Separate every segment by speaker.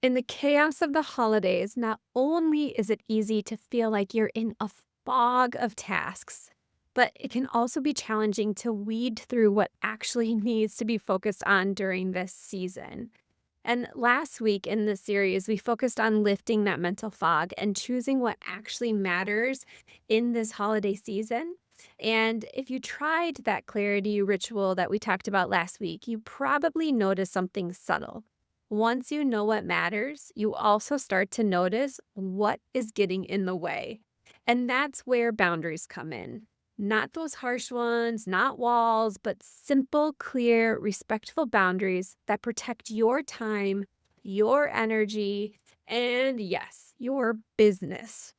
Speaker 1: In the chaos of the holidays, not only is it easy to feel like you're in a fog of tasks, but it can also be challenging to weed through what actually needs to be focused on during this season. And last week in the series, we focused on lifting that mental fog and choosing what actually matters in this holiday season. And if you tried that clarity ritual that we talked about last week, you probably noticed something subtle. Once you know what matters, you also start to notice what is getting in the way. And that's where boundaries come in. Not those harsh ones, not walls, but simple, clear, respectful boundaries that protect your time, your energy, and yes, your business.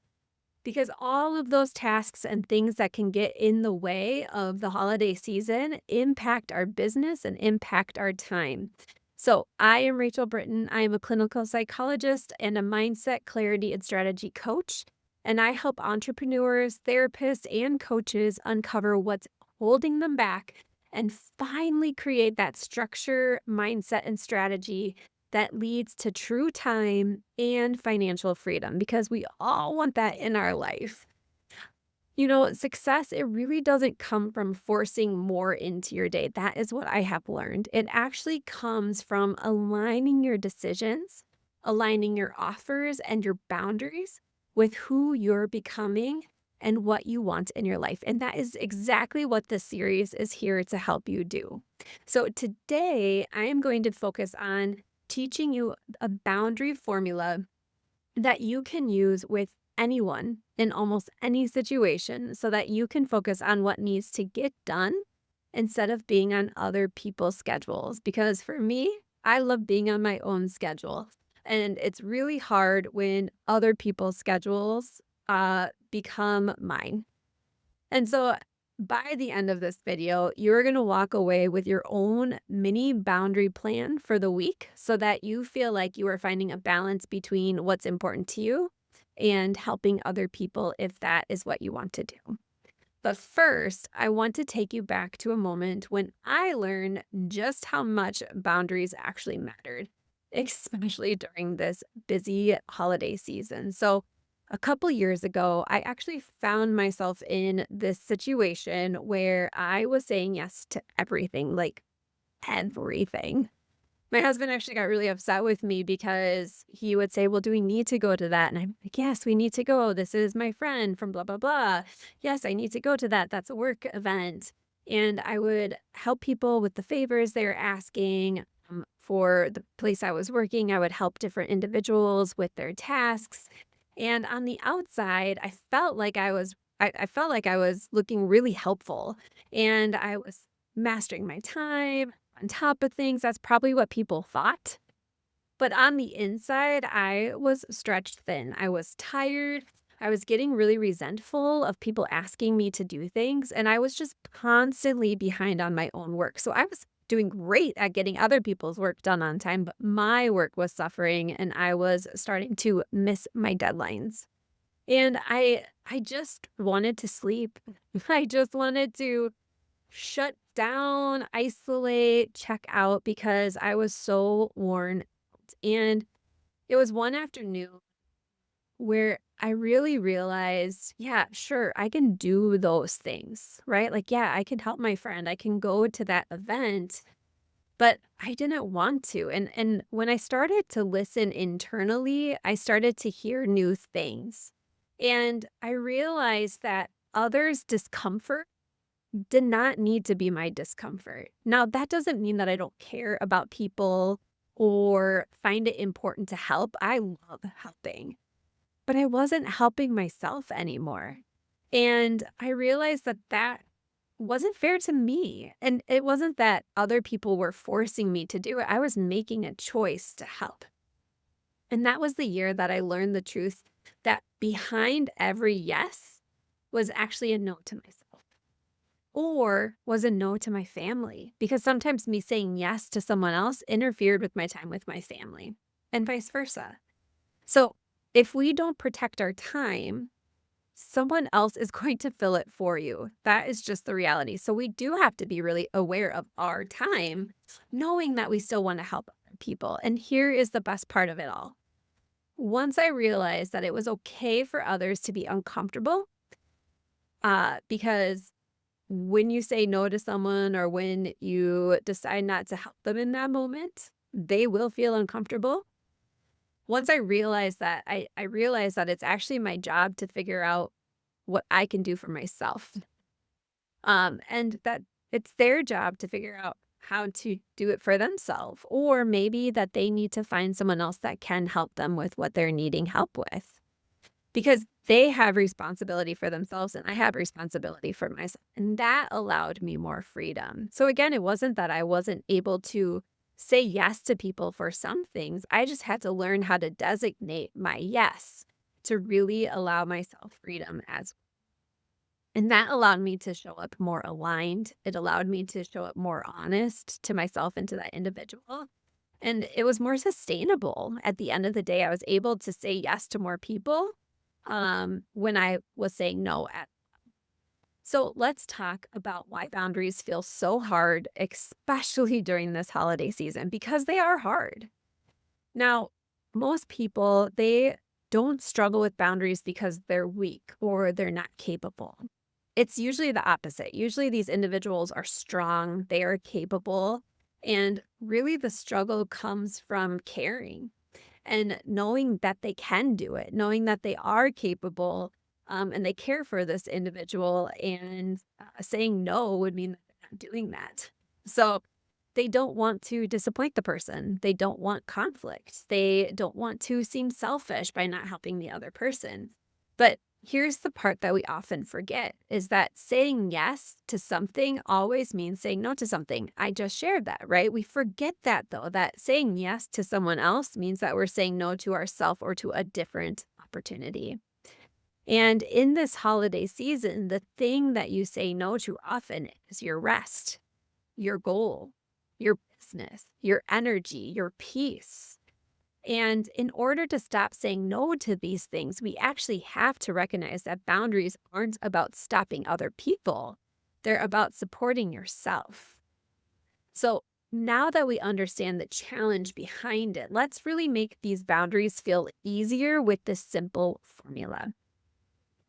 Speaker 1: Because all of those tasks and things that can get in the way of the holiday season impact our business and impact our time. So, I am Rachael Britton. I am a clinical psychologist and a mindset, clarity, and strategy coach. And I help entrepreneurs, therapists, and coaches uncover what's holding them back and finally create that structure, mindset, and strategy that leads to true time and financial freedom because we all want that in our life. Success, it really doesn't come from forcing more into your day. That is what I have learned. It actually comes from aligning your decisions, aligning your offers and your boundaries with who you're becoming and what you want in your life. And that is exactly what this series is here to help you do. So today, I am going to focus on teaching you a boundary formula that you can use with anyone in almost any situation so that you can focus on what needs to get done instead of being on other people's schedules. Because for me, I love being on my own schedule. And it's really hard when other people's schedules become mine. And so by the end of this video, you're going to walk away with your own mini boundary plan for the week so that you feel like you are finding a balance between what's important to you and helping other people if that is what you want to do. But first, I want to take you back to a moment when I learned just how much boundaries actually mattered, especially during this busy holiday season. So, a couple years ago, I actually found myself in this situation where I was saying yes to everything, like everything. My husband actually got really upset with me because he would say, "Well, do we need to go to that?" And I'm like, "Yes, we need to go. This is my friend from blah, blah, blah. Yes, I need to go to that. That's a work event." And I would help people with the favors they were asking. For the place I was working, I would help different individuals with their tasks. And on the outside, I felt like I was looking really helpful and I was mastering my time on top of things. That's probably what people thought. But on the inside, I was stretched thin. I was tired. I was getting really resentful of people asking me to do things. And I was just constantly behind on my own work. So I was doing great at getting other people's work done on time, but my work was suffering and I was starting to miss my deadlines. And I just wanted to sleep. I just wanted to shut down, isolate, check out because I was so worn out. And it was one afternoon where I really realized, yeah, sure, I can do those things, right? Like, yeah, I can help my friend. I can go to that event, but I didn't want to. And when I started to listen internally, I started to hear new things. And I realized that others' discomfort did not need to be my discomfort. Now, that doesn't mean that I don't care about people or find it important to help. I love helping, but I wasn't helping myself anymore. And I realized that that wasn't fair to me. And it wasn't that other people were forcing me to do it. I was making a choice to help. And that was the year that I learned the truth that behind every yes was actually a no to myself or was a no to my family because sometimes me saying yes to someone else interfered with my time with my family and vice versa. So if we don't protect our time, someone else is going to fill it for you. That is just the reality. So we do have to be really aware of our time, knowing that we still want to help other people. And here is the best part of it all. Once I realized that it was okay for others to be uncomfortable, because when you say no to someone or when you decide not to help them in that moment, they will feel uncomfortable. Once I realized that, I realized that it's actually my job to figure out what I can do for myself. And that it's their job to figure out how to do it for themselves, or maybe that they need to find someone else that can help them with what they're needing help with. Because they have responsibility for themselves and I have responsibility for myself. And that allowed me more freedom. So again, it wasn't that I wasn't able to say yes to people for some things. I just had to learn how to designate my yes to really allow myself freedom as, and that allowed me to show up more aligned. It allowed me to show up more honest to myself and to that individual. And it was more sustainable. At the end of the day, I was able to say yes to more people when I was saying no at. So let's talk about why boundaries feel so hard, especially during this holiday season, because they are hard. Now, most people, they don't struggle with boundaries because they're weak or they're not capable. It's usually the opposite. Usually these individuals are strong, they are capable, and really the struggle comes from caring and knowing that they can do it, knowing that they are capable, and they care for this individual, and saying no would mean that they're not doing that. So they don't want to disappoint the person. They don't want conflict. They don't want to seem selfish by not helping the other person. But here's the part that we often forget is that saying yes to something always means saying no to something. I just shared that, right? We forget that though, that saying yes to someone else means that we're saying no to ourselves or to a different opportunity. And in this holiday season, the thing that you say no to often is your rest, your goal, your business, your energy, your peace. And in order to stop saying no to these things, we actually have to recognize that boundaries aren't about stopping other people. They're about supporting yourself. So now that we understand the challenge behind it, let's really make these boundaries feel easier with this simple formula.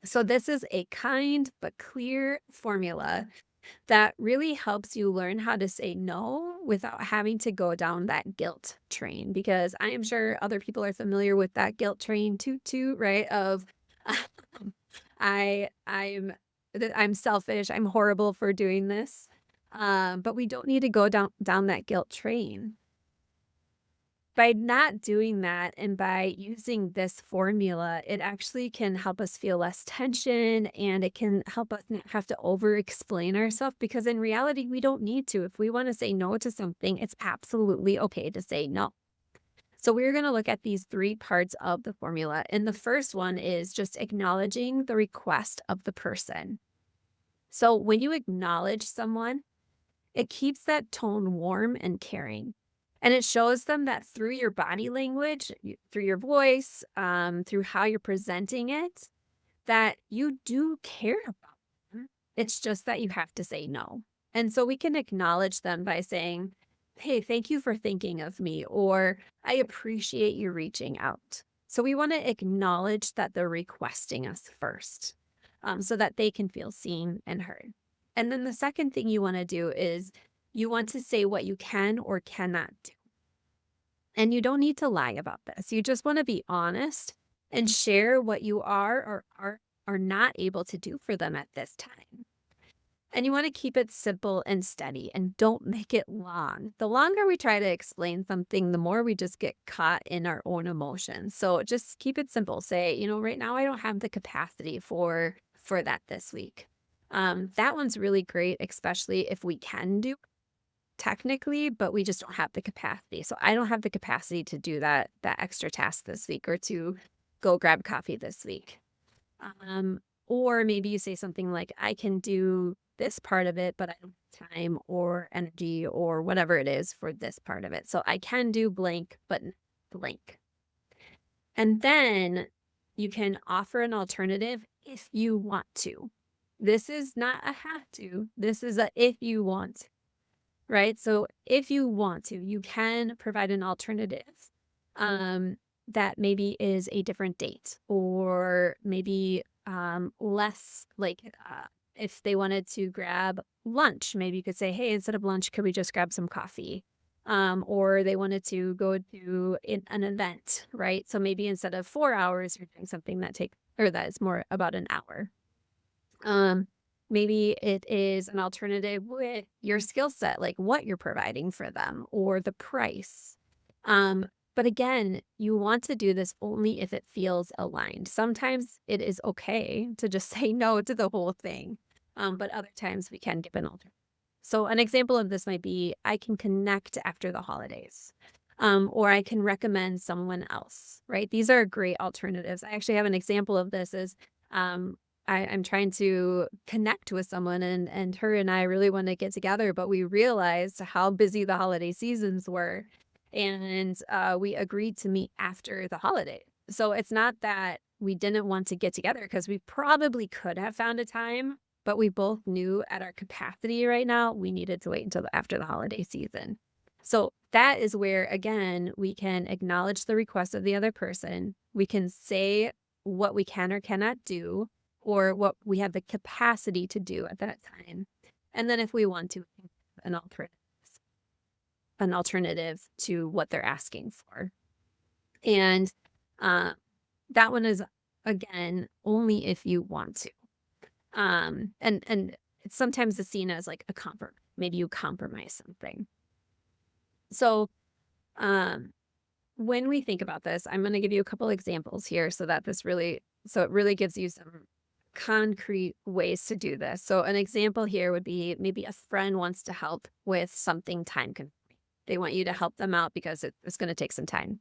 Speaker 1: So this is a kind but clear formula that really helps you learn how to say no without having to go down that guilt train, because I am sure other people are familiar with that guilt train too, right? Of I I'm selfish, I'm horrible for doing this. But we don't need to go down that guilt train. By not doing that and by using this formula, it actually can help us feel less tension and it can help us not have to over explain ourselves, because in reality, we don't need to. If we want to say no to something, it's absolutely okay to say no. So we're going to look at these three parts of the formula. And the first one is just acknowledging the request of the person. So when you acknowledge someone, it keeps that tone warm and caring. And it shows them that through your body language, through your voice, through how you're presenting it, that you do care about them. It's just that you have to say no. And so we can acknowledge them by saying, hey, thank you for thinking of me, or I appreciate you reaching out. So we want to acknowledge that they're requesting us first, so that they can feel seen and heard. And then the second thing you want to do is you want to say what you can or cannot do. And you don't need to lie about this. You just want to be honest and share what you are or are not able to do for them at this time. And you want to keep it simple and steady and don't make it long. The longer we try to explain something, the more we just get caught in our own emotions. So just keep it simple. Say, right now I don't have the capacity for that this week. That one's really great, especially if we can do technically, but we just don't have the capacity. So I don't have the capacity to do that extra task this week or to go grab coffee this week. Or maybe you say something like, I can do this part of it, but I don't have time or energy or whatever it is for this part of it. So I can do blank, but blank. And then you can offer an alternative if you want to. This is not a have to. This is a if you want. right? So if you want to, you can provide an alternative um, that maybe is a different date or maybe less like if they wanted to grab lunch, maybe you could say, hey, instead of lunch, could we just grab some coffee? Or they wanted to go to an event, right? So maybe instead of 4 hours, you're doing something that is more about an hour. Um, Maybe it is an alternative with your skill set, like what you're providing for them or the price. Um, but again, you want to do this only if it feels aligned. Sometimes it is okay to just say no to the whole thing. But other times we can give an alternative. So an example of this might be I can connect after the holidays. Or I can recommend someone else, right? These are great alternatives. I actually have an example of this is um, I'm trying to connect with someone and her and I really want to get together, but we realized how busy the holiday seasons were. And we agreed to meet after the holiday. So it's not that we didn't want to get together because we probably could have found a time, but we both knew at our capacity right now, we needed to wait until after the holiday season. So that is where, again, we can acknowledge the request of the other person. We can say what we can or cannot do or what we have the capacity to do at that time. And then if we want to, an alternative, an alternative to what they're asking for. And uh, that one is again only if you want to. And it's sometimes it's seen as like a comfort. Maybe you compromise something. So um when we think about this, I'm going to give you a couple examples here so it really gives you some concrete ways to do this. So an example here would be maybe a friend wants to help with something time consuming. They want you to help them out because it's going to take some time.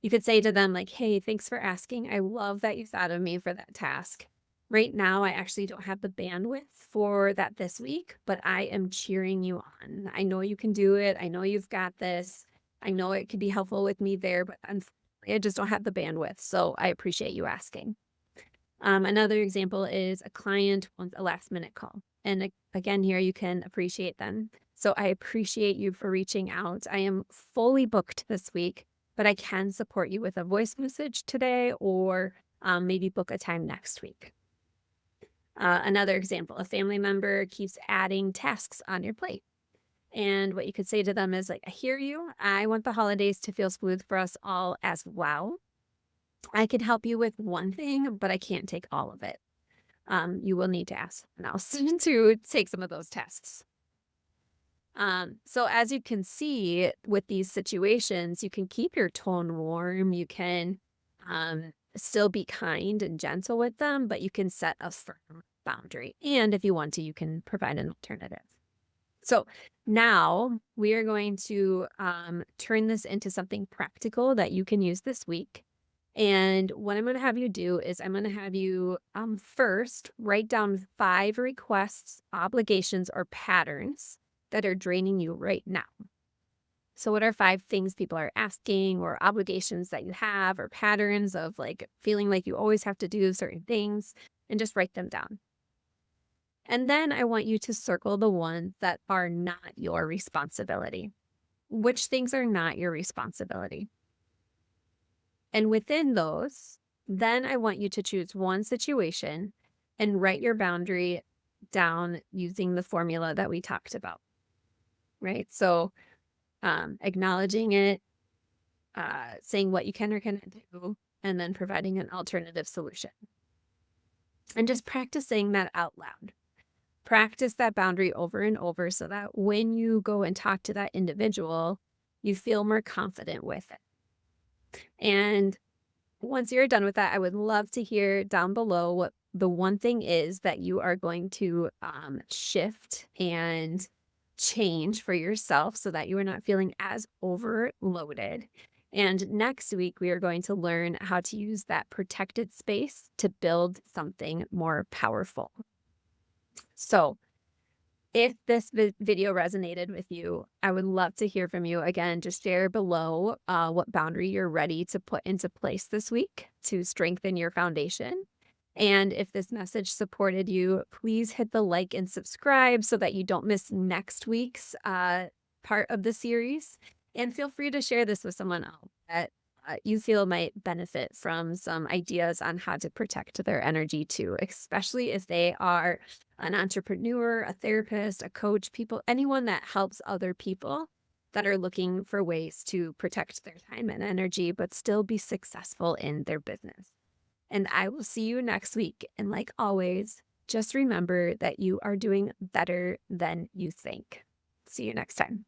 Speaker 1: You could say to them like, "Hey, thanks for asking. I love that you thought of me for that task. Right now, I actually don't have the bandwidth for that this week, but I am cheering you on. I know you can do it. I know you've got this. I know it could be helpful with me there, but unfortunately, I just don't have the bandwidth. So I appreciate you asking." Another example is a client wants a last minute call. And again, here you can appreciate them. So I appreciate you for reaching out. I am fully booked this week, but I can support you with a voice message today or maybe book a time next week. Another example, a family member keeps adding tasks on your plate. And what you could say to them is like, I hear you. I want the holidays to feel smooth for us all as well. I can help you with one thing, but I can't take all of it. You will need to ask someone else to take some of those tasks. So as you can see with these situations, you can keep your tone warm. You can still be kind and gentle with them, but you can set a firm boundary. And if you want to, you can provide an alternative. So now we are going to turn this into something practical that you can use this week. And what I'm going to have you do is I'm going to have you first write down 5 requests, obligations, or patterns that are draining you right now. So what are 5 things people are asking or obligations that you have or patterns of like feeling like you always have to do certain things, and just write them down. And then I want you to circle the ones that are not your responsibility. Which things are not your responsibility? And within those, then I want you to choose one situation and write your boundary down using the formula that we talked about, right? So acknowledging it, saying what you can or cannot do, and then providing an alternative solution. And just practicing that out loud. Practice that boundary over and over so that when you go and talk to that individual, you feel more confident with it. And once you're done with that, I would love to hear down below what the one thing is that you are going to shift and change for yourself so that you are not feeling as overloaded. And next week, we are going to learn how to use that protected space to build something more powerful. So, if this video resonated with you, I would love to hear from you. Again, just share below what boundary you're ready to put into place this week to strengthen your foundation. And if this message supported you, please hit the like and subscribe so that you don't miss next week's part of the series. And feel free to share this with someone else that you feel might benefit from some ideas on how to protect their energy too, especially if they are an entrepreneur, a therapist, a coach, people, anyone that helps other people that are looking for ways to protect their time and energy, but still be successful in their business. And I will see you next week. And like always, just remember that you are doing better than you think. See you next time.